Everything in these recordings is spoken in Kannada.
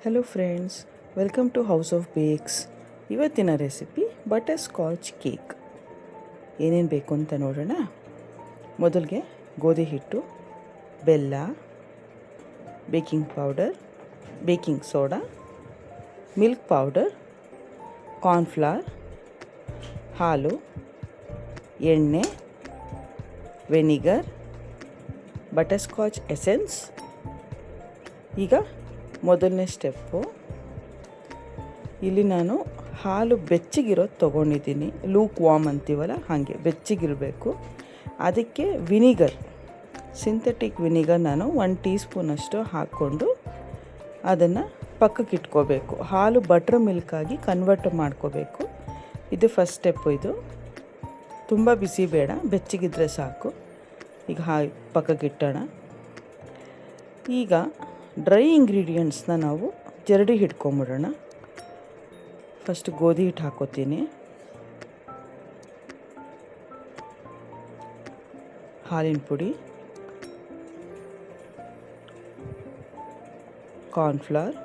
Hello friends, welcome to house of bakes. ಇವತ್ತಿನ ರೆಸಿಪಿ ಬಟರ್ ಸ್ಕಾಚ್ ಕೇಕ್. ಏನೇನು ಬೇಕು ಅಂತ ನೋಡೋಣ. ಮೊದಲಿಗೆ ಗೋಧಿ ಹಿಟ್ಟು, ಬೆಲ್ಲ, baking powder, baking soda, milk powder, cornflour, ಹಾಲು, ಎಣ್ಣೆ, ವೆನಿಗರ್, ಬಟರ್ ಸ್ಕಾಚ್ ಎಸೆನ್ಸ್. ಈಗ ಮೊದಲನೇ ಸ್ಟೆಪ್ಪು, ಇಲ್ಲಿ ನಾನು ಹಾಲು ಬೆಚ್ಚಗಿರೋದು ತೊಗೊಂಡಿದ್ದೀನಿ. ಲೂಕ್ ವಾಮ್ ಅಂತೀವಲ್ಲ ಹಾಗೆ ಬೆಚ್ಚಗಿರಬೇಕು. ಅದಕ್ಕೆ ವಿನಿಗರ್, ಸಿಂಥೆಟಿಕ್ ವಿನಿಗರ್ ನಾನು 1 ಟೀ ಸ್ಪೂನಷ್ಟು ಹಾಕ್ಕೊಂಡು ಅದನ್ನು ಪಕ್ಕಕ್ಕೆ ಇಟ್ಕೋಬೇಕು. ಹಾಲು ಬಟರ್ ಮಿಲ್ಕಾಗಿ ಕನ್ವರ್ಟ್ ಮಾಡ್ಕೋಬೇಕು. ಇದು ಫಸ್ಟ್ ಸ್ಟೆಪ್ಪು. ಇದು ತುಂಬ ಬಿಸಿ ಬೇಡ, ಬೆಚ್ಚಗಿದ್ರೆ ಸಾಕು. ಈಗ ಪಕ್ಕಕ್ಕೆ ಇಟ್ಟೋಣ. ಈಗ ಡ್ರೈ ಇಂಗ್ರೀಡಿಯೆಂಟ್ಸ್ನ ನಾವು ಜರಡಿ ಹಿಡ್ಕೊಂಬಿಡೋಣ. ಫಸ್ಟ್ ಗೋಧಿ ಹಿಟ್ಟು ಹಾಕೋತೀನಿ, ಹಾಲಿನ ಪುಡಿ, ಕಾರ್ನ್ಫ್ಲವರ್,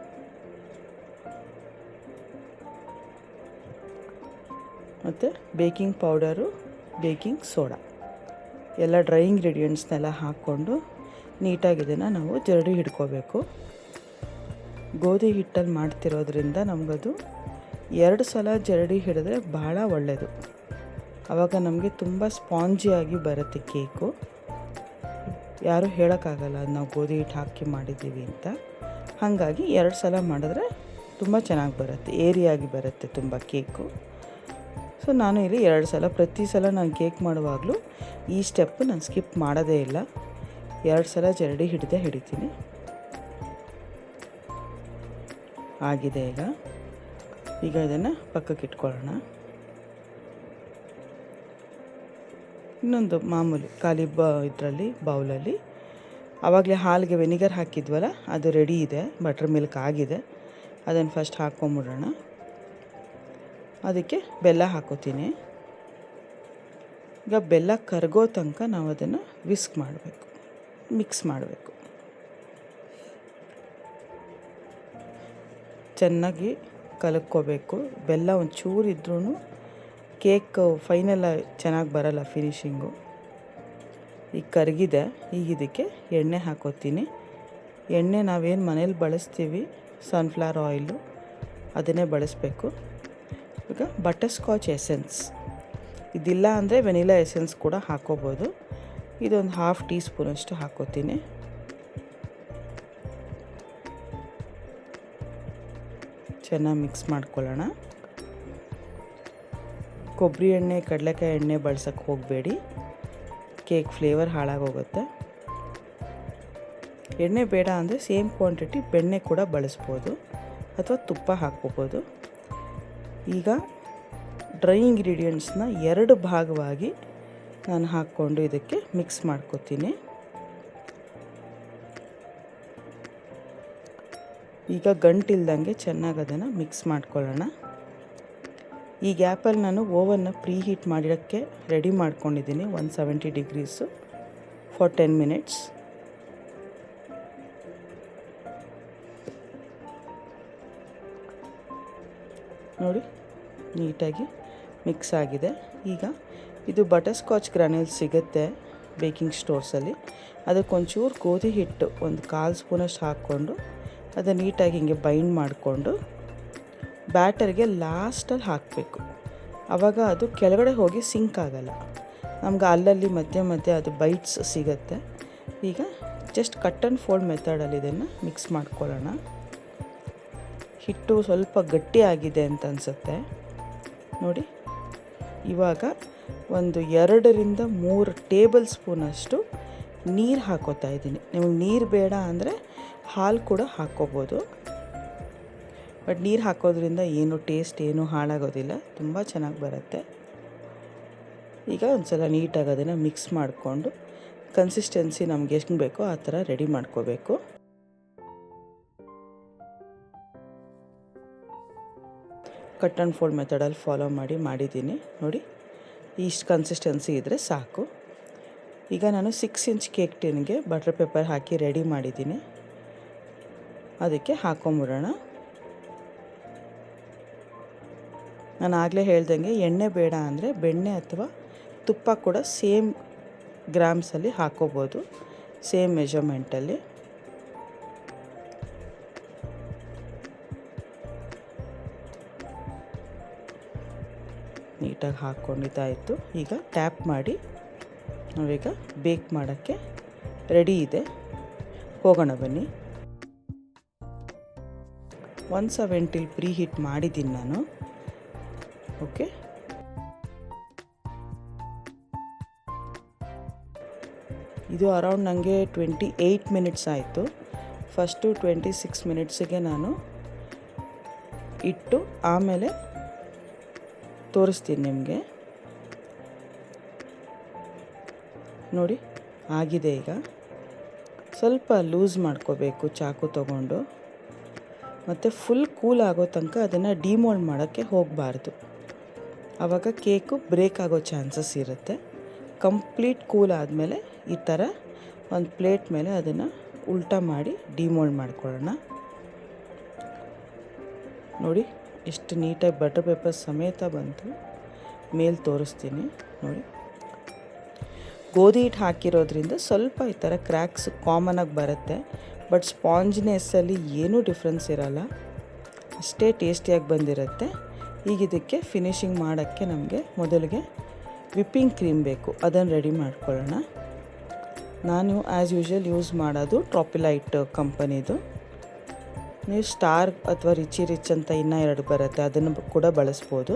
ಮತ್ತು ಬೇಕಿಂಗ್ ಪೌಡರು, ಬೇಕಿಂಗ್ ಸೋಡಾ ಎಲ್ಲ ಡ್ರೈ ಇಂಗ್ರೀಡಿಯೆಂಟ್ಸ್ನೆಲ್ಲ ಹಾಕ್ಕೊಂಡು ನೀಟಾಗಿ ಇದನ್ನು ನಾವು ಜರಡಿ ಹಿಡ್ಕೋಬೇಕು. ಗೋಧಿ ಹಿಟ್ಟಲ್ಲಿ ಮಾಡ್ತಿರೋದ್ರಿಂದ ನಮಗದು 2 ಸಲ ಜರಡಿ ಹಿಡಿದ್ರೆ ಭಾಳ ಒಳ್ಳೆಯದು. ಆವಾಗ ನಮಗೆ ತುಂಬ ಸ್ಪಾಂಜಿಯಾಗಿ ಬರುತ್ತೆ ಕೇಕು. ಯಾರೂ ಹೇಳೋಕ್ಕಾಗಲ್ಲ ಅದು ನಾವು ಗೋಧಿ ಹಿಟ್ಟು ಹಾಕಿ ಮಾಡಿದ್ದೀವಿ ಅಂತ. ಹಾಗಾಗಿ 2 ಸಲ ಮಾಡಿದ್ರೆ ತುಂಬ ಚೆನ್ನಾಗಿ ಬರುತ್ತೆ, ಏರಿಯಾಗಿ ಬರುತ್ತೆ ತುಂಬ ಕೇಕು. ಸೊ ನಾನು ಇಲ್ಲಿ 2 ಸಲ, ಪ್ರತಿ ಸಲ ನಾನು ಕೇಕ್ ಮಾಡುವಾಗಲೂ ಈ ಸ್ಟೆಪ್ ನಾನು ಸ್ಕಿಪ್ ಮಾಡೋದೇ ಇಲ್ಲ. 2 ಸಲ ಜರಡಿ ಹಿಡಿತೀನಿ. ಆಗಿದೆ. ಈಗ ಇದನ್ನು ಪಕ್ಕಕ್ಕೆ ಇಟ್ಕೊಳ್ಳೋಣ. ಇನ್ನೊಂದು ಮಾಮೂಲಿ ಖಾಲಿ ಇದರಲ್ಲಿ ಬೌಲಲ್ಲಿ ಆವಾಗಲೇ ಹಾಲಿಗೆ ವೆನಿಗರ್ ಹಾಕಿದ್ವಲ್ಲ, ಅದು ರೆಡಿ ಇದೆ, ಬಟರ್ ಮಿಲ್ಕ್ ಆಗಿದೆ. ಅದನ್ನು ಫಸ್ಟ್ ಹಾಕ್ಕೊಂಬಿಡೋಣ. ಅದಕ್ಕೆ ಬೆಲ್ಲ ಹಾಕೋತೀನಿ. ಈಗ ಬೆಲ್ಲ ಕರಗೋ ತನಕ ನಾವು ಅದನ್ನು ವಿಸ್ಕ್ ಮಾಡಬೇಕು, ಮಿಕ್ಸ್ ಮಾಡಬೇಕು. ಚೆನ್ನಾಗಿ ಕಲಕ್ಕೋಬೇಕು. ಬೆಲ್ಲ ಒಂಚೂರು ಇದ್ರೂ ಕೇಕ್ ಫೈನಲ್ ಚೆನ್ನಾಗಿ ಬರಲ್ಲ, ಫಿನಿಶಿಂಗು. ಈಗ ಕರಗಿದೆ. ಈಗ ಇದಕ್ಕೆ ಎಣ್ಣೆ ಹಾಕೋತೀನಿ. ಎಣ್ಣೆ ನಾವೇನು ಮನೇಲಿ ಬಳಸ್ತೀವಿ, ಸನ್ಫ್ಲವರ್ ಆಯಿಲು, ಅದನ್ನೇ ಬಳಸಬೇಕು. ಈಗ ಬಟರ್ ಸ್ಕಾಚ್ ಎಸೆನ್ಸ್, ಇದಿಲ್ಲ ಅಂದರೆ ವೆನಿಲಾ ಎಸೆನ್ಸ್ ಕೂಡ ಹಾಕೋಬೋದು. ಇದೊಂದು 1/2 ಟೀ ಸ್ಪೂನಷ್ಟು ಹಾಕೋತೀನಿ. ಚೆನ್ನಾಗಿ ಮಿಕ್ಸ್ ಮಾಡ್ಕೊಳ್ಳೋಣ. ಕೊಬ್ಬರಿ ಎಣ್ಣೆ, ಕಡಲೆಕಾಯಿ ಎಣ್ಣೆ ಬಳಸೋಕ್ಕೆ ಹೋಗಬೇಡಿ, ಕೇಕ್ ಫ್ಲೇವರ್ ಹಾಳಾಗೋಗುತ್ತೆ. ಎಣ್ಣೆ ಬೇಡ ಅಂದರೆ ಸೇಮ್ ಕ್ವಾಂಟಿಟಿ ಬೆಣ್ಣೆ ಕೂಡ ಬಳಸ್ಬೋದು, ಅಥವಾ ತುಪ್ಪ ಹಾಕ್ಕೋಬೋದು. ಈಗ ಡ್ರೈ ಇಂಗ್ರೀಡಿಯೆಂಟ್ಸ್ನ 2 ಭಾಗವಾಗಿ ನಾನು ಹಾಕ್ಕೊಂಡು ಇದಕ್ಕೆ ಮಿಕ್ಸ್ ಮಾಡ್ಕೋತೀನಿ. ಈಗ ಗಂಟಿಲ್ದಂಗೆ ಚೆನ್ನಾಗಿ ಅದನ್ನು ಮಿಕ್ಸ್ ಮಾಡ್ಕೊಳ್ಳೋಣ. ಈ ಗ್ಯಾಪಲ್ಲಿ ನಾನು ಓವನ್ನ ಪ್ರೀ ಹೀಟ್ ಮಾಡಿರೋಕ್ಕೆ ರೆಡಿ ಮಾಡ್ಕೊಂಡಿದ್ದೀನಿ, 170 ಡಿಗ್ರೀಸು ಫಾರ್ 10 ಮಿನಿಟ್ಸ್. ನೋಡಿ, ನೀಟಾಗಿ ಮಿಕ್ಸ್ ಆಗಿದೆ. ಈಗ ಇದು ಬಟರ್ ಸ್ಕಾಚ್ ಗ್ರಾನ್ಯೂಲ್ಸ್ ಸಿಗುತ್ತೆ ಬೇಕಿಂಗ್ ಸ್ಟೋರ್ಸಲ್ಲಿ. ಅದಕ್ಕೊಂಚೂರು ಗೋಧಿ ಹಿಟ್ಟು 1/4 ಸ್ಪೂನಷ್ಟು ಹಾಕ್ಕೊಂಡು ಅದನ್ನು ನೀಟಾಗಿ ಹಿಂಗೆ ಬೈಂಡ್ ಮಾಡಿಕೊಂಡು ಬ್ಯಾಟರ್ಗೆ ಲಾಸ್ಟಲ್ಲಿ ಹಾಕಬೇಕು. ಆವಾಗ ಅದು ಕೆಳಗಡೆ ಹೋಗಿ ಸಿಂಕ್ ಆಗಲ್ಲ, ನಮ್ಗೆ ಅಲ್ಲಲ್ಲಿ ಮಧ್ಯೆ ಅದು ಬೈಟ್ಸ್ ಸಿಗುತ್ತೆ. ಈಗ ಜಸ್ಟ್ ಕಟ್ ಆ್ಯಂಡ್ ಫೋಲ್ಡ್ ಮೆಥಡಲ್ಲಿ ಇದನ್ನು ಮಿಕ್ಸ್ ಮಾಡ್ಕೊಳ್ಳೋಣ. ಹಿಟ್ಟು ಸ್ವಲ್ಪ ಗಟ್ಟಿಯಾಗಿದೆ ಅಂತ ಅನಿಸುತ್ತೆ ನೋಡಿ. ಇವಾಗ 2 ರಿಂದ 3 ಟೇಬಲ್ ಸ್ಪೂನಷ್ಟು ನೀರು ಹಾಕೋತಾ ಇದ್ದೀನಿ. ನಿಮಗೆ ನೀರು ಬೇಡ ಅಂದರೆ ಹಾಲು ಕೂಡ ಹಾಕ್ಕೋಬೋದು. ಬಟ್ ನೀರು ಹಾಕೋದ್ರಿಂದ ಏನು ಟೇಸ್ಟ್ ಏನೂ ಹಾಳಾಗೋದಿಲ್ಲ, ತುಂಬ ಚೆನ್ನಾಗಿ ಬರುತ್ತೆ. ಈಗ ಒಂದು ಸಲ ನೀಟಾಗಿ ಅದನ್ನು ಮಿಕ್ಸ್ ಮಾಡಿಕೊಂಡು ಕನ್ಸಿಸ್ಟೆನ್ಸಿ ನಮ್ಗೆ ಎಷ್ಟು ಬೇಕೋ ಆ ಥರ ರೆಡಿ ಮಾಡ್ಕೋಬೇಕು. ಕಟ್ ಆ್ಯಂಡ್ ಫೋಲ್ಡ್ ಮೆಥಡಲ್ಲಿ ಫಾಲೋ ಮಾಡಿದ್ದೀನಿ ನೋಡಿ. ಇಷ್ಟು ಕನ್ಸಿಸ್ಟೆನ್ಸಿ ಇದ್ದರೆ ಸಾಕು. ಈಗ ನಾನು 6 ಇಂಚ್ ಕೇಕ್ ಟಿನ್ಗೆ ಬಟರ್ ಪೇಪರ್ ಹಾಕಿ ರೆಡಿ ಮಾಡಿದ್ದೀನಿ. ಅದಕ್ಕೆ ಹಾಕೊಂಬಿಡೋಣ. ನಾನು ಆಗಲೇ ಹೇಳ್ದಂಗೆ ಎಣ್ಣೆ ಬೇಡ ಅಂದರೆ ಬೆಣ್ಣೆ ಅಥವಾ ತುಪ್ಪ ಕೂಡ ಸೇಮ್ ಗ್ರಾಮ್ಸಲ್ಲಿ ಹಾಕೋಬೋದು, ಸೇಮ್ ಮೆಜರ್ಮೆಂಟಲ್ಲಿ. ನೀಟಾಗಿ ಹಾಕ್ಕೊಂಡಿದ್ದಾಯಿತು. ಈಗ ಟ್ಯಾಪ್ ಮಾಡಿ ನಾವೀಗ ಬೇಕ್ ಮಾಡೋಕ್ಕೆ ರೆಡಿ ಇದೆ. ಹೋಗೋಣ ಬನ್ನಿ. 170 ಪ್ರೀ ಹೀಟ್ ಮಾಡಿದ್ದೀನಿ ನಾನು. ಓಕೆ, ಇದು ಅರೌಂಡ್ ನನಗೆ 28 ಮಿನಿಟ್ಸ್ ಆಯಿತು. ಫಸ್ಟು 26 ಮಿನಿಟ್ಸಿಗೆ ನಾನು ಇಟ್ಟು ಆಮೇಲೆ ತೋರಿಸ್ತೀನಿ ನಿಮಗೆ. ನೋಡಿ ಆಗಿದೆ. ಈಗ ಸ್ವಲ್ಪ ಲೂಸ್ ಮಾಡ್ಕೋಬೇಕು ಚಾಕು ತಗೊಂಡು, ಮತ್ತು ಫುಲ್ ಕೂಲ್ ಆಗೋ ತನಕ ಅದನ್ನು ಡಿಮೋಲ್ಡ್ ಮಾಡೋಕ್ಕೆ ಹೋಗಬಾರ್ದು. ಆವಾಗ ಕೇಕು ಬ್ರೇಕ್ ಆಗೋ ಚಾನ್ಸಸ್ ಇರುತ್ತೆ. ಕಂಪ್ಲೀಟ್ ಕೂಲ್ ಆದಮೇಲೆ ಈ ಥರ ಒಂದು ಪ್ಲೇಟ್ ಮೇಲೆ ಅದನ್ನು ಉಲ್ಟಾ ಮಾಡಿ ಡಿಮೋಲ್ಡ್ ಮಾಡ್ಕೊಳ್ಳೋಣ. ನೋಡಿ ಎಷ್ಟು ನೀಟಾಗಿ ಬಟರ್ ಪೇಪರ್ ಸಮೇತ ಬಂತು. ಮೇಲೆ ತೋರಿಸ್ತೀನಿ ನೋಡಿ. ಗೋಧಿ ಹಿಟ್ಟು ಹಾಕಿರೋದ್ರಿಂದ ಸ್ವಲ್ಪ ಈ ಥರ ಕ್ರ್ಯಾಕ್ಸ್ ಕಾಮನಾಗಿ ಬರುತ್ತೆ, ಬಟ್ ಸ್ಪಾಂಜ್ನೆಸ್ಸಲ್ಲಿ ಏನೂ ಡಿಫ್ರೆನ್ಸ್ ಇರೋಲ್ಲ, ಅಷ್ಟೇ ಟೇಸ್ಟಿಯಾಗಿ ಬಂದಿರುತ್ತೆ. ಈಗ ಇದಕ್ಕೆ ಫಿನಿಶಿಂಗ್ ಮಾಡೋಕ್ಕೆ ನಮಗೆ ಮೊದಲಿಗೆ ವಿಪ್ಪಿಂಗ್ ಕ್ರೀಮ್ ಬೇಕು, ಅದನ್ನು ರೆಡಿ ಮಾಡ್ಕೊಳ್ಳೋಣ. ನಾನು ಆ್ಯಸ್ ಯೂಶ್ವಲ್ ಯೂಸ್ ಮಾಡೋದು ಟ್ರಾಪಿಲೈಟ್ ಕಂಪನಿದು. ನೀವು ಸ್ಟಾರ್ ಅಥವಾ ರಿಚ್ ಅಂತ ಇನ್ನೂ 2 ಬರುತ್ತೆ, ಅದನ್ನು ಕೂಡ ಬಳಸ್ಬೋದು.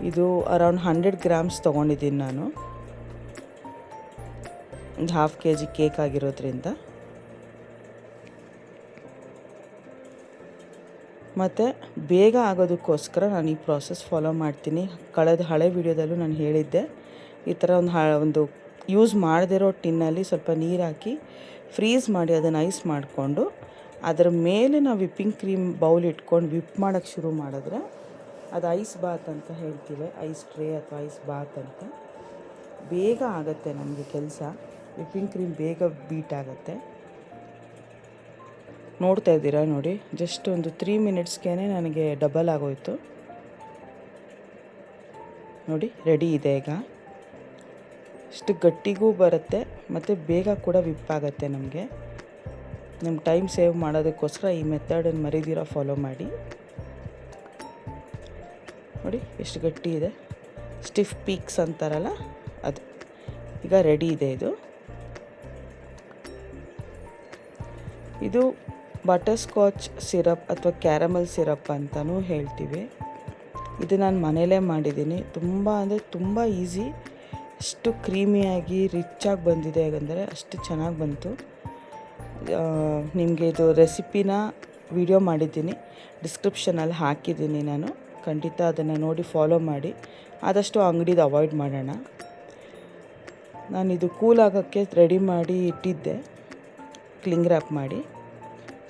ಇದು ಅರೌಂಡ್ 100 ಗ್ರಾಮ್ಸ್ ತೊಗೊಂಡಿದ್ದೀನಿ ನಾನು, ಒಂದು ½ kg ಕೇಕ್ ಆಗಿರೋದ್ರಿಂದ. ಮತ್ತು ಬೇಗ ಆಗೋದಕ್ಕೋಸ್ಕರ ನಾನು ಈ ಪ್ರಾಸೆಸ್ ಫಾಲೋ ಮಾಡ್ತೀನಿ. ಕಳೆದ ಹಳೆ ವಿಡಿಯೋದಲ್ಲೂ ನಾನು ಹೇಳಿದ್ದೆ, ಈ ಥರ ಒಂದು ಯೂಸ್ ಮಾಡದಿರೋ ಟಿನ್ನಲ್ಲಿ ಸ್ವಲ್ಪ ನೀರು ಹಾಕಿ ಫ್ರೀಸ್ ಮಾಡಿ ಅದನ್ನು ಐಸ್ ಮಾಡಿಕೊಂಡು ಅದರ ಮೇಲೆ ನಾವು ವಿಪ್ಪಿಂಗ್ ಕ್ರೀಮ್ ಬೌಲ್ ಇಟ್ಕೊಂಡು ವಿಪ್ ಮಾಡೋಕ್ಕೆ ಶುರು ಮಾಡಿದ್ರೆ ಅದು ಐಸ್ ಬಾತ್ ಅಂತ ಹೇಳ್ತೀವಿ, ಐಸ್ ಟ್ರೇ ಅಥವಾ ಐಸ್ ಬಾತ್ ಅಂತ. ಬೇಗ ಆಗುತ್ತೆ ನಮಗೆ ಕೆಲಸ, ವಿಪ್ಪಿಂಗ್ ಕ್ರೀಮ್ ಬೇಗ ಬೀಟ್ ಆಗುತ್ತೆ. ನೋಡ್ತಾ ಇದ್ದೀರಾ ನೋಡಿ, ಜಸ್ಟ್ ಒಂದು 3 ಮಿನಿಟ್ಸ್ಗೆ ನನಗೆ ಡಬಲ್ ಆಗೋಯ್ತು. ನೋಡಿ ರೆಡಿ ಇದೆ. ಈಗ ಇಷ್ಟು ಗಟ್ಟಿಗೂ ಬರುತ್ತೆ ಮತ್ತು ಬೇಗ ಕೂಡ ವಿಪ್ಪಾಗುತ್ತೆ ನಮಗೆ. ನಿಮ್ಮ ಟೈಮ್ ಸೇವ್ ಮಾಡೋದಕ್ಕೋಸ್ಕರ ಈ ಮೆಥಡನ್ನು ಮರಿದಿರೋ ಫಾಲೋ ಮಾಡಿ. ನೋಡಿ ಎಷ್ಟು ಗಟ್ಟಿ ಇದೆ, ಸ್ಟಿಫ್ ಪೀಕ್ಸ್ ಅಂತಾರಲ್ಲ ಅದು. ಈಗ ರೆಡಿ ಇದೆ. ಇದು ಬಟರ್ ಸ್ಕಾಚ್ ಸಿರಪ್ ಅಥವಾ ಕ್ಯಾರಮಲ್ ಸಿರಪ್ ಅಂತಲೂ ಹೇಳ್ತೀವಿ. ಇದು ನಾನು ಮನೇಲೇ ಮಾಡಿದ್ದೀನಿ. ತುಂಬ ಅಂದರೆ ತುಂಬ ಈಸಿ, ಅಷ್ಟು ಕ್ರೀಮಿಯಾಗಿ ರಿಚ್ಚಾಗಿ ಬಂದಿದೆ ಅಂದರೆ ಅಷ್ಟು ಚೆನ್ನಾಗಿ ಬಂತು. ನಿಮಗೆ ಇದು ರೆಸಿಪಿನ ವಿಡಿಯೋ ಮಾಡಿದ್ದೀನಿ, ಡಿಸ್ಕ್ರಿಪ್ಷನಲ್ಲಿ ಹಾಕಿದ್ದೀನಿ ನಾನು. ಖಂಡಿತ ಅದನ್ನು ನೋಡಿ ಫಾಲೋ ಮಾಡಿ. ಆದಷ್ಟು ಅಂಗಡಿದು ಅವಾಯ್ಡ್ ಮಾಡೋಣ. ನಾನಿದು ಕೂಲ್ ಆಗೋಕ್ಕೆ ರೆಡಿ ಮಾಡಿ ಇಟ್ಟಿದ್ದೆ, ಕ್ಲಿಂಗ್ ರ್ಯಾಪ್ ಮಾಡಿ,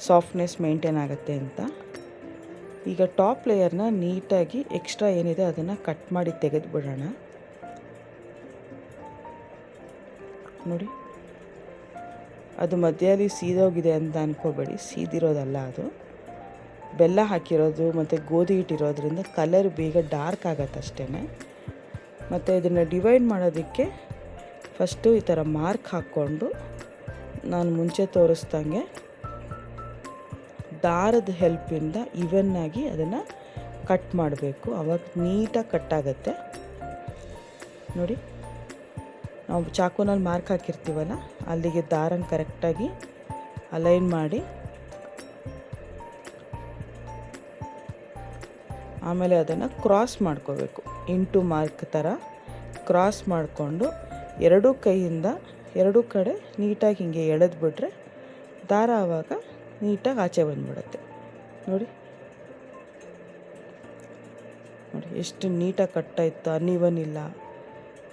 ಸಾಫ್ಟ್ನೆಸ್ ಮೇಂಟೈನ್ ಆಗುತ್ತೆ ಅಂತ. ಈಗ ಟಾಪ್ ಲೇಯರ್ನ ನೀಟಾಗಿ ಎಕ್ಸ್ಟ್ರಾ ಏನಿದೆ ಅದನ್ನು ಕಟ್ ಮಾಡಿ ತೆಗೆದುಬಿಡೋಣ. ನೋಡಿ, ಅದು ಮಧ್ಯದಲ್ಲಿ ಸೀದೋಗಿದೆ ಅಂತ ಅಂದ್ಕೋಬೇಡಿ, ಸೀದಿರೋದಲ್ಲ ಅದು. ಬೆಲ್ಲ ಹಾಕಿರೋದು ಮತ್ತು ಗೋಧಿ ಹಿಟ್ಟಿರೋದ್ರಿಂದ ಕಲರ್ ಬೇಗ ಡಾರ್ಕ್ ಆಗುತ್ತೆ ಅಷ್ಟೇ. ಮತ್ತು ಇದನ್ನು ಡಿವೈಡ್ ಮಾಡೋದಕ್ಕೆ ಫಸ್ಟು ಈ ಥರ ಮಾರ್ಕ್ ಹಾಕ್ಕೊಂಡು ನಾನು ಮುಂಚೆ ತೋರಿಸ್ದಂಗೆ ದಾರದ ಹೆಲ್ಪಿಂದ ಈವನ್ನಾಗಿ ಅದನ್ನು ಕಟ್ ಮಾಡಬೇಕು. ಆವಾಗ ನೀಟಾಗಿ ಕಟ್ಟಾಗತ್ತೆ. ನೋಡಿ, ನಾವು ಚಾಕುನಲ್ಲಿ ಮಾರ್ಕ್ ಹಾಕಿರ್ತೀವಲ್ಲ ಅಲ್ಲಿಗೆ ದಾರನ ಕರೆಕ್ಟಾಗಿ ಅಲೈನ್ ಮಾಡಿ ಆಮೇಲೆ ಅದನ್ನು ಕ್ರಾಸ್ ಮಾಡ್ಕೋಬೇಕು. ಇಂಟು ಮಾರ್ಕ್ ಥರ ಕ್ರಾಸ್ ಮಾಡಿಕೊಂಡು ಎರಡೂ ಕೈಯಿಂದ ಎರಡೂ ಕಡೆ ನೀಟಾಗಿ ಹಿಂಗೆ ಎಳೆದ್ಬಿಟ್ರೆ ದಾರ ಆವಾಗ ನೀಟಾಗಿ ಆಚೆ ಬಂದುಬಿಡುತ್ತೆ. ನೋಡಿ ನೋಡಿ ಎಷ್ಟು ನೀಟಾಗಿ ಕಟ್ಟಾಯಿತು, ಅನ್ಇವನ್ ಇಲ್ಲ,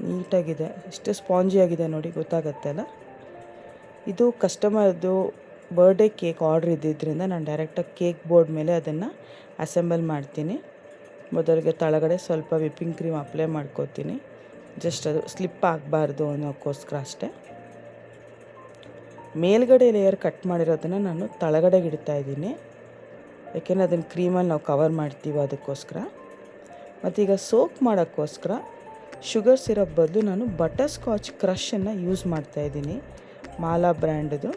ನೀಟಾಗಿದೆ, ಎಷ್ಟು ಸ್ಪಾಂಜಿಯಾಗಿದೆ ನೋಡಿ, ಗೊತ್ತಾಗತ್ತೆ ಅಲ್ಲ. ಇದು ಕಸ್ಟಮರ್ದು ಬರ್ಡೇ ಕೇಕ್ ಆರ್ಡ್ರ್ ಇದ್ದಿದ್ದರಿಂದ ನಾನು ಡೈರೆಕ್ಟಾಗಿ ಕೇಕ್ ಬೋರ್ಡ್ ಮೇಲೆ ಅದನ್ನು ಅಸೆಂಬಲ್ ಮಾಡ್ತೀನಿ. ಮೊದಲಿಗೆ ತಳಗಡೆ ಸ್ವಲ್ಪ ವಿಪ್ಪಿಂಗ್ ಕ್ರೀಮ್ ಅಪ್ಲೈ ಮಾಡ್ಕೋತೀನಿ, ಜಸ್ಟ್ ಅದು ಸ್ಲಿಪ್ ಆಗಬಾರ್ದು ಅನ್ನೋಕ್ಕೋಸ್ಕರ ಅಷ್ಟೇ. ಮೇಲ್ಗಡೆ ಲೇಯರ್ ಕಟ್ ಮಾಡಿರೋದನ್ನು ನಾನು ತಳಗಡೆಗೆ ಇಡ್ತಾ ಇದ್ದೀನಿ, ಯಾಕೆಂದರೆ ಅದನ್ನು ಕ್ರೀಮಲ್ಲಿ ನಾವು ಕವರ್ ಮಾಡ್ತೀವಿ ಅದಕ್ಕೋಸ್ಕರ. ಮತ್ತೀಗ ಸೋಕ್ ಮಾಡೋಕ್ಕೋಸ್ಕರ ಶುಗರ್ ಸಿರಪ್ ಬದಲು ನಾನು ಬಟರ್ ಸ್ಕಾಚ್ ಕ್ರಷನ್ನು ಯೂಸ್ ಮಾಡ್ತಾಯಿದ್ದೀನಿ, ಮಾಲಾ ಬ್ರ್ಯಾಂಡದು.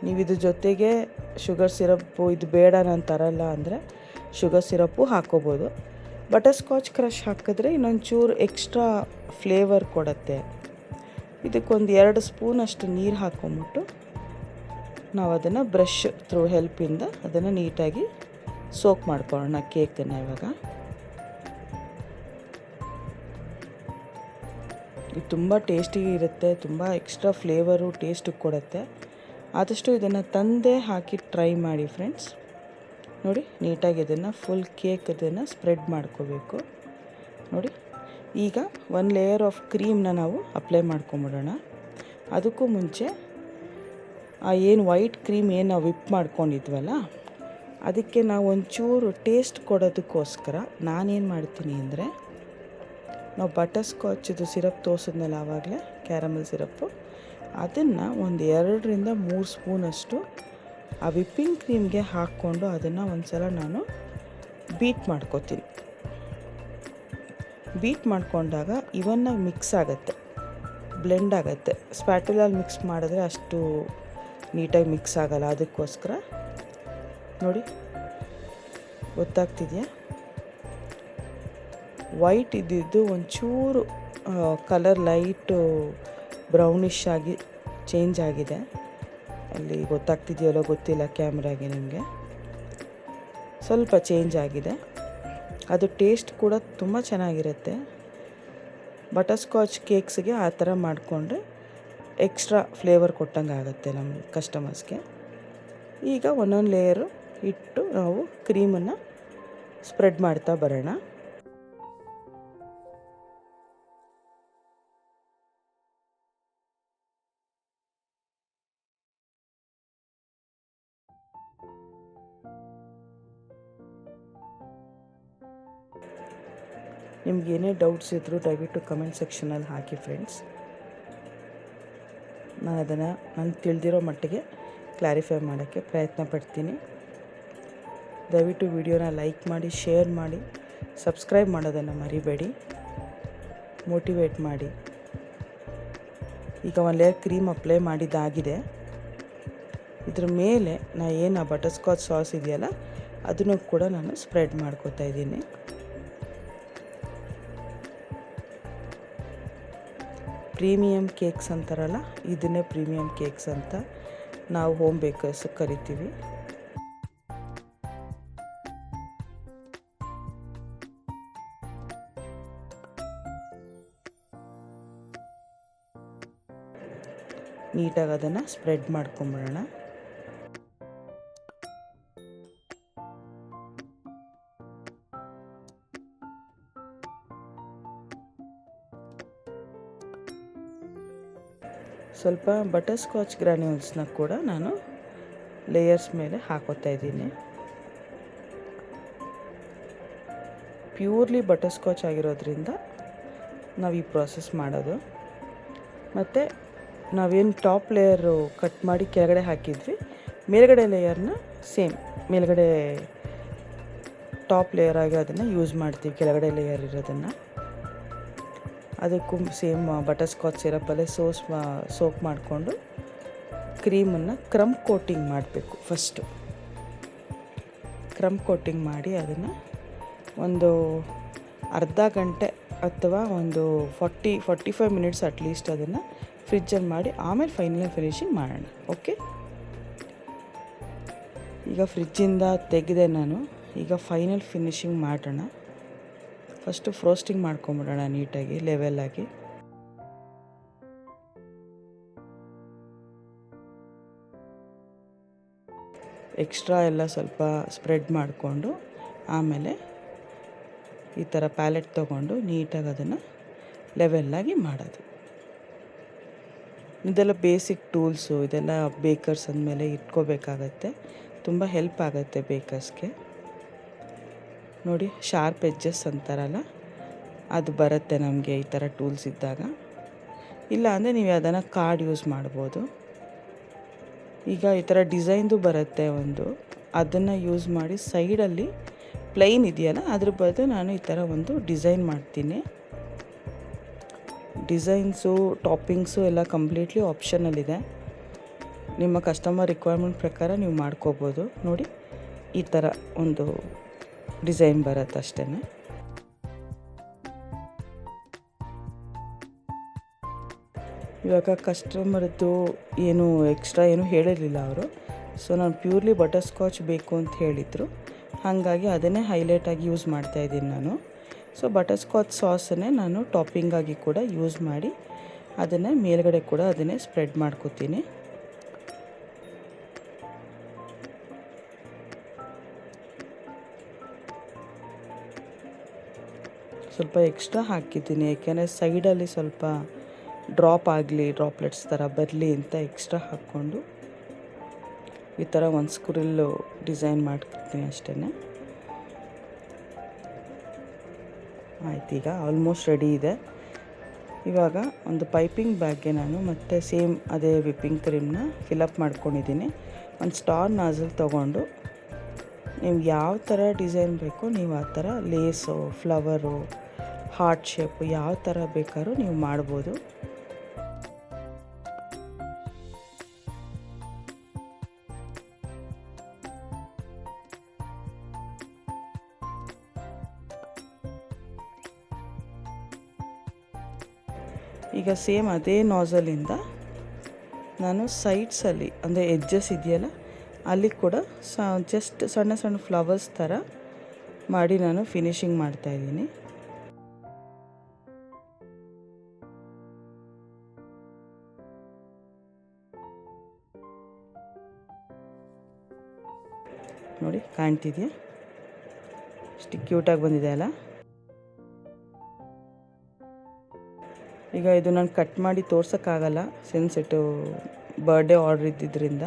ನೀವು ಇದ್ರ ಜೊತೆಗೆ ಶುಗರ್ ಸಿರಪ್ಪು ಇದು ಬೇಡ ನಾನು ತರಲ್ಲ ಅಂದರೆ ಶುಗರ್ ಸಿರಪ್ಪು ಹಾಕ್ಕೋಬೋದು. ಬಟರ್ ಸ್ಕಾಚ್ ಕ್ರಷ್ ಹಾಕಿದ್ರೆ ಇನ್ನೊಂಚೂರು ಎಕ್ಸ್ಟ್ರಾ ಫ್ಲೇವರ್ ಕೊಡುತ್ತೆ. ಇದಕ್ಕೊಂದು 2 ಸ್ಪೂನಷ್ಟು ನೀರು ಹಾಕ್ಕೊಂಬಿಟ್ಟು ನಾವು ಅದನ್ನು ಬ್ರಷ್ ಥ್ರೂ ಹೆಲ್ಪಿಂದ ಅದನ್ನು ನೀಟಾಗಿ ಸೋಕ್ ಮಾಡ್ಕೊಳ್ಳೋಣ ಕೇಕನ್ನು. ಇವಾಗ ಇದು ತುಂಬ ಟೇಸ್ಟಿ ಇರುತ್ತೆ, ತುಂಬ ಎಕ್ಸ್ಟ್ರಾ ಫ್ಲೇವರು ಟೇಸ್ಟು ಕೊಡುತ್ತೆ. ಆದಷ್ಟು ಇದನ್ನು ತಂದೆ ಹಾಕಿ ಟ್ರೈ ಮಾಡಿ ಫ್ರೆಂಡ್ಸ್. ನೋಡಿ ನೀಟಾಗಿ ಇದನ್ನು ಫುಲ್ ಕೇಕ್ ಅದನ್ನು ಸ್ಪ್ರೆಡ್ ಮಾಡ್ಕೋಬೇಕು. ನೋಡಿ ಈಗ 1 ಲೇಯರ್ ಆಫ್ ಕ್ರೀಮ್ನ ನಾವು ಅಪ್ಲೈ ಮಾಡ್ಕೊಂಬಿಡೋಣ. ಅದಕ್ಕೂ ಮುಂಚೆ ಏನು ವೈಟ್ ಕ್ರೀಮ್ ಏನು ನಾವು ವಿಪ್ ಮಾಡ್ಕೊಂಡಿದ್ವಲ್ಲ ಅದಕ್ಕೆ ನಾವು ಒಂಚೂರು ಟೇಸ್ಟ್ ಕೊಡೋದಕ್ಕೋಸ್ಕರ ನಾನೇನು ಮಾಡ್ತೀನಿ ಅಂದರೆ, ನಾವು ಬಟರ್ ಸ್ಕಾಚದು ಸಿರಪ್ ತೋರಿಸಿದ್ನಲ್ಲ ಆವಾಗಲೇ, ಕ್ಯಾರಮಲ್ ಸಿರಪ್ಪು, ಅದನ್ನು ಒಂದು 2ರಿಂದ 3 ಸ್ಪೂನಷ್ಟು ಆ ವಿಪ್ಪಿಂಗ್ ಕ್ರೀಮ್ಗೆ ಹಾಕ್ಕೊಂಡು ಅದನ್ನು ಒಂದು ಸಲ ನಾನು ಬೀಟ್ ಮಾಡ್ಕೋತೀನಿ. ಬೀಟ್ ಮಾಡಿಕೊಂಡಾಗ ಇವನ್ನ ಮಿಕ್ಸ್ ಆಗುತ್ತೆ, ಬ್ಲೆಂಡ್ ಆಗುತ್ತೆ. ಸ್ಪ್ಯಾಟುಲಲ್ಲಿ ಮಿಕ್ಸ್ ಮಾಡಿದ್ರೆ ಅಷ್ಟು ನೀಟಾಗಿ ಮಿಕ್ಸ್ ಆಗೋಲ್ಲ, ಅದಕ್ಕೋಸ್ಕರ. ನೋಡಿ ಗೊತ್ತಾಗ್ತಿದೆಯಾ? ವೈಟ್ ಇದ್ದಿದ್ದು ಒಂಚೂರು ಕಲರ್ ಲೈಟು ಬ್ರೌನಿಷ್ ಆಗಿ ಚೇಂಜ್ ಆಗಿದೆ. ಅಲ್ಲಿ ಗೊತ್ತಾಗ್ತಿದೆಯಲ್ಲೋ ಗೊತ್ತಿಲ್ಲ ಕ್ಯಾಮ್ರಾಗೆ, ನಿಮಗೆ ಸ್ವಲ್ಪ ಚೇಂಜ್ ಆಗಿದೆ. ಅದು ಟೇಸ್ಟ್ ಕೂಡ ತುಂಬ ಚೆನ್ನಾಗಿರುತ್ತೆ. ಬಟರ್ ಸ್ಕಾಚ್ ಕೇಕ್ಸ್ಗೆ ಆ ಥರ ಮಾಡಿಕೊಂಡ್ರೆ ಎಕ್ಸ್ಟ್ರಾ ಫ್ಲೇವರ್ ಕೊಟ್ಟಂಗೆ ಆಗುತ್ತೆ ನಮ್ಮ ಕಸ್ಟಮರ್ಸ್ಗೆ. ಈಗ ಒಂದೊಂದು ಲೇಯರು ಇಟ್ಟು ನಾವು ಕ್ರೀಮನ್ನು ಸ್ಪ್ರೆಡ್ ಮಾಡ್ತಾ ಬರೋಣ. ನಿಮ್ಗೆ ಏನೇ ಡೌಟ್ಸ್ ಇದ್ದರೂ ದಯವಿಟ್ಟು ಕಮೆಂಟ್ ಸೆಕ್ಷನಲ್ಲಿ ಹಾಕಿ ಫ್ರೆಂಡ್ಸ್. ನಾನು ಅದನ್ನು ನನಗೆ ತಿಳಿದಿರೋ ಮಟ್ಟಿಗೆ ಕ್ಲಾರಿಫೈ ಮಾಡೋಕ್ಕೆ ಪ್ರಯತ್ನ ಪಡ್ತೀನಿ. ದಯವಿಟ್ಟು ವಿಡಿಯೋನ ಲೈಕ್ ಮಾಡಿ, ಶೇರ್ ಮಾಡಿ, ಸಬ್ಸ್ಕ್ರೈಬ್ ಮಾಡೋದನ್ನು ಮರಿಬೇಡಿ, ಮೋಟಿವೇಟ್ ಮಾಡಿ. ಈಗ 1 ಲೇಯರ್ ಕ್ರೀಮ್ ಅಪ್ಲೈ ಮಾಡಿದ್ದಾಗಿದೆ. ಇದ್ರ ಮೇಲೆ ಏನು ಬಟರ್ ಸ್ಕಾಚ್ ಸಾಸ್ ಇದೆಯಲ್ಲ ಅದನ್ನು ಕೂಡ ನಾನು ಸ್ಪ್ರೆಡ್ ಮಾಡ್ಕೋತಾ ಇದ್ದೀನಿ. ಪ್ರೀಮಿಯಮ್ ಕೇಕ್ಸ್ ಅಂತಾರಲ್ಲ, ಇದನ್ನೇ ಪ್ರೀಮಿಯಮ್ ಕೇಕ್ಸ್ ಅಂತ ನಾವು ಹೋಮ್ ಬೇಕರ್ಸ್ ಕರಿತೀವಿ. ನೀಟಾಗಿ ಅದನ್ನು ಸ್ಪ್ರೆಡ್ ಮಾಡ್ಕೊಂಬಿಡೋಣ. ಸ್ವಲ್ಪ ಬಟರ್ ಸ್ಕಾಚ್ ಗ್ರಾನ್ಯೂಲ್ಸ್ನ ಕೂಡ ನಾನು ಲೇಯರ್ಸ್ ಮೇಲೆ ಹಾಕೋತಾ ಇದ್ದೀನಿ. ಪ್ಯೂರ್ಲಿ ಬಟರ್ ಸ್ಕಾಚ್ ಆಗಿರೋದ್ರಿಂದ ನಾವು ಈ ಪ್ರಾಸೆಸ್ ಮಾಡೋದು. ಮತ್ತು ನಾವೇನು ಟಾಪ್ ಲೇಯರು ಕಟ್ ಮಾಡಿ ಕೆಳಗಡೆ ಹಾಕಿದ್ವಿ, ಮೇಲ್ಗಡೆ ಲೇಯರ್ನ ಸೇಮ್ ಮೇಲ್ಗಡೆ ಟಾಪ್ ಲೇಯರ್ ಆಗಿ ಅದನ್ನು ಯೂಸ್ ಮಾಡ್ತೀವಿ. ಕೆಳಗಡೆ ಲೇಯರ್ ಇರೋದನ್ನು ಅದಕ್ಕೂ ಸೇಮ್ ಬಟರ್ ಸ್ಕಾಚ್ ಸಿರಪ್ಪಲ್ಲೇ ಸೋಕ್ ಮಾಡಿಕೊಂಡು ಕ್ರೀಮನ್ನು ಕ್ರಮ್ ಕೋಟಿಂಗ್ ಮಾಡಬೇಕು. ಫಸ್ಟು ಕ್ರಮ್ ಕೋಟಿಂಗ್ ಮಾಡಿ ಅದನ್ನು ಒಂದು ಅರ್ಧ ಗಂಟೆ ಅಥವಾ ಒಂದು 45 ಮಿನಿಟ್ಸ್ ಅಟ್ಲೀಸ್ಟ್ ಅದನ್ನು ಫ್ರಿಜ್ಜಲ್ಲಿ ಮಾಡಿ ಆಮೇಲೆ ಫೈನಲ್ ಫಿನಿಶಿಂಗ್ ಮಾಡೋಣ. ಓಕೆ, ಈಗ ಫ್ರಿಜ್ಜಿಂದ ತೆಗೆದೆ ನಾನು. ಈಗ ಫೈನಲ್ ಫಿನಿಶಿಂಗ್ ಮಾಡೋಣ. ಫಸ್ಟು ಫ್ರೋಸ್ಟಿಂಗ್ ಮಾಡ್ಕೊಂಬಿಡೋಣ ನೀಟಾಗಿ ಲೆವೆಲಾಗಿ. ಎಕ್ಸ್ಟ್ರಾ ಎಲ್ಲ ಸ್ವಲ್ಪ ಸ್ಪ್ರೆಡ್ ಮಾಡಿಕೊಂಡು ಆಮೇಲೆ ಈ ಥರ ಪ್ಯಾಲೆಟ್ ತೊಗೊಂಡು ನೀಟಾಗಿ ಅದನ್ನು ಲೆವೆಲ್ಲಾಗಿ ಮಾಡೋದು. ಇದೆಲ್ಲ ಬೇಸಿಕ್ ಟೂಲ್ಸು, ಇದೆಲ್ಲ ಬೇಕರ್ಸ್ ಅಂದಮೇಲೆ ಇಟ್ಕೋಬೇಕಾಗತ್ತೆ. ತುಂಬ ಹೆಲ್ಪ್ ಆಗುತ್ತೆ ಬೇಕರ್ಸ್ಗೆ. ನೋಡಿ, ಶಾರ್ಪ್ ಎಡ್ಜಸ್ ಅಂತಾರಲ್ಲ ಅದು ಬರುತ್ತೆ ನಮಗೆ ಈ ಥರ ಟೂಲ್ಸ್ ಇದ್ದಾಗ. ಇಲ್ಲ ಅಂದರೆ ನೀವು ಅದನ್ನು ಕಾರ್ಡ್ ಯೂಸ್ ಮಾಡ್ಬೋದು. ಈಗ ಈ ಥರ ಡಿಸೈನ್ದು ಬರುತ್ತೆ ಒಂದು, ಅದನ್ನು ಯೂಸ್ ಮಾಡಿ ಸೈಡಲ್ಲಿ ಪ್ಲೈನ್ ಇದೆಯಲ್ಲ ಅದ್ರ ಬದಲು ನಾನು ಈ ಥರ ಒಂದು ಡಿಸೈನ್ ಮಾಡ್ತೀನಿ. ಡಿಸೈನ್ಸು ಟಾಪಿಂಗ್ಸು ಎಲ್ಲ ಕಂಪ್ಲೀಟ್ಲಿ ಆಪ್ಷನಲ್ಲಿದೆ. ನಿಮ್ಮ ಕಸ್ಟಮರ್ ರಿಕ್ವೈರ್ಮೆಂಟ್ ಪ್ರಕಾರ ನೀವು ಮಾಡ್ಕೋಬೋದು. ನೋಡಿ ಈ ಥರ ಒಂದು ಡಿಸೈನ್ ಬರುತ್ತೆ ಅಷ್ಟೇ. ಇವಾಗ ಕಸ್ಟಮರ್ದು ಏನು ಎಕ್ಸ್ಟ್ರಾ ಏನು ಹೇಳಿರಲಿಲ್ಲ ಅವರು. ಸೊ ನಾನು ಪ್ಯೂರ್ಲಿ ಬಟರ್ ಸ್ಕಾಚ್ ಬೇಕು ಅಂತ ಹೇಳಿದರು, ಹಾಗಾಗಿ ಅದನ್ನೇ ಹೈಲೈಟಾಗಿ ಯೂಸ್ ಮಾಡ್ತಾಯಿದ್ದೀನಿ ನಾನು. ಸೊ ಬಟರ್ ಸ್ಕಾಚ್ ಸಾಸನ್ನೇ ನಾನು ಟಾಪಿಂಗಾಗಿ ಕೂಡ ಯೂಸ್ ಮಾಡಿ ಅದನ್ನು ಮೇಲ್ಗಡೆ ಕೂಡ ಅದನ್ನೇ ಸ್ಪ್ರೆಡ್ ಮಾಡ್ಕೋತೀನಿ. ಸ್ವಲ್ಪ ಎಕ್ಸ್ಟ್ರಾ ಹಾಕಿದ್ದೀನಿ, ಏಕೆಂದರೆ ಸೈಡಲ್ಲಿ ಸ್ವಲ್ಪ ಡ್ರಾಪ್ ಆಗಲಿ, ಡ್ರಾಪ್ಲೆಟ್ಸ್ ಥರ ಬರಲಿ ಅಂತ ಎಕ್ಸ್ಟ್ರಾ ಹಾಕ್ಕೊಂಡು ಈ ಥರ ಒಂದು ಸ್ಕ್ರಿಲ್ಲು ಡಿಸೈನ್ ಮಾಡ್ತೀನಿ ಅಷ್ಟೇ. ಆಯ್ತು, ಈಗ ಆಲ್ಮೋಸ್ಟ್ ರೆಡಿ ಇದೆ. ಇವಾಗ ಒಂದು ಪೈಪಿಂಗ್ ಬ್ಯಾಗ್ಗೆ ನಾನು ಮತ್ತೆ ಸೇಮ್ ಅದೇ ವಿಪ್ಪಿಂಗ್ ಕ್ರೀಮ್ನ ಫಿಲಪ್ ಮಾಡ್ಕೊಂಡಿದ್ದೀನಿ. ಒಂದು ಸ್ಟಾರ್ ನಾಜಲ್ ತೊಗೊಂಡು ನೀವು ಯಾವ ಥರ ಡಿಸೈನ್ ಬೇಕೋ ನೀವು ಆ ಥರ ಲೇಸು, ಫ್ಲವರು, ಹಾರ್ಟ್ ಶೇಪು ಯಾವ ಥರ ಬೇಕಾದ್ರೂ ನೀವು ಮಾಡ್ಬೋದು. ಈಗ ಸೇಮ್ ಅದೇ ನಾಸಲಿಂದ ನಾನು ಸೈಡ್ಸಲ್ಲಿ ಅಂದರೆ ಎಡ್ಜಸ್ ಇದೆಯಲ್ಲ ಅಲ್ಲಿ ಕೂಡ ಜಸ್ಟ್ ಸಣ್ಣ ಸಣ್ಣ ಫ್ಲವರ್ಸ್ ಥರ ಮಾಡಿ ನಾನು ಫಿನಿಶಿಂಗ್ ಮಾಡ್ತಾಯಿದ್ದೀನಿ. ನೋಡಿ ಕಾಣ್ತಿದೆಯಾ, ಎಷ್ಟು ಕ್ಯೂಟಾಗಿ ಬಂದಿದೆ ಅಲ್ಲ. ಈಗ ಇದು ನಾನು ಕಟ್ ಮಾಡಿ ತೋರ್ಸೋಕ್ಕಾಗಲ್ಲ ಸಿನ್ಸ್ ಇಟ್ಟು ಬರ್ಡೇ ಆರ್ಡ್ರ್ ಇದ್ದಿದ್ದರಿಂದ,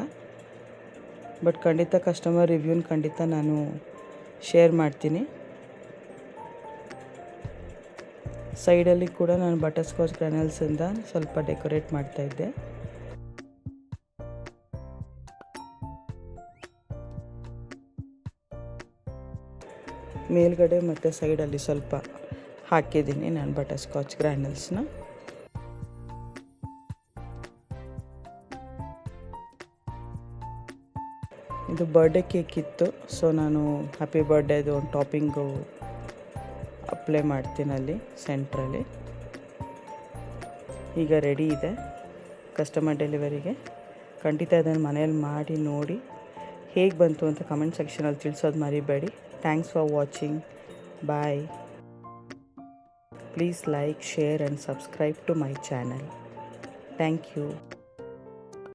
ಬಟ್ ಖಂಡಿತ ಕಸ್ಟಮರ್ ರಿವ್ಯೂನ ಖಂಡಿತ ನಾನು ಶೇರ್ ಮಾಡ್ತೀನಿ. ಸೈಡಲ್ಲಿ ಕೂಡ ನಾನು ಬಟರ್ ಸ್ಕಾಚ್ ಗ್ರ್ಯಾನಲ್ಸಿಂದ ಸ್ವಲ್ಪ ಡೆಕೋರೇಟ್ ಮಾಡ್ತಾಯಿದ್ದೆ. ಮೇಲ್ಗಡೆ ಮತ್ತು ಸೈಡಲ್ಲಿ ಸ್ವಲ್ಪ ಹಾಕಿದ್ದೀನಿ ನಾನು ಬಟರ್ ಸ್ಕಾಚ್ ಗ್ರ್ಯಾನಲ್ಸ್ನ. ಇದು ಬರ್ಡೇ ಕೇಕ್ ಇತ್ತು, ಸೊ ನಾನು ಹ್ಯಾಪಿ ಬರ್ಡೇದು ಒಂದು ಟಾಪಿಂಗು ಅಪ್ಲೈ ಮಾಡ್ತೀನಿ ಅಲ್ಲಿ ಸೆಂಟ್ರಲ್ಲಿ. ಈಗ ರೆಡಿ ಇದೆ ಕಸ್ಟಮರ್ ಡೆಲಿವರಿಗೆ. ಖಂಡಿತ ಅದನ್ನು ಮನೇಲಿ ಮಾಡಿ ನೋಡಿ ಹೇಗೆ ಬಂತು ಅಂತ ಕಮೆಂಟ್ ಸೆಕ್ಷನಲ್ಲಿ ತಿಳಿಸೋದು ಮರಿಬೇಡಿ. Thanks for watching. Bye. Please like, share and subscribe to my channel. Thank you.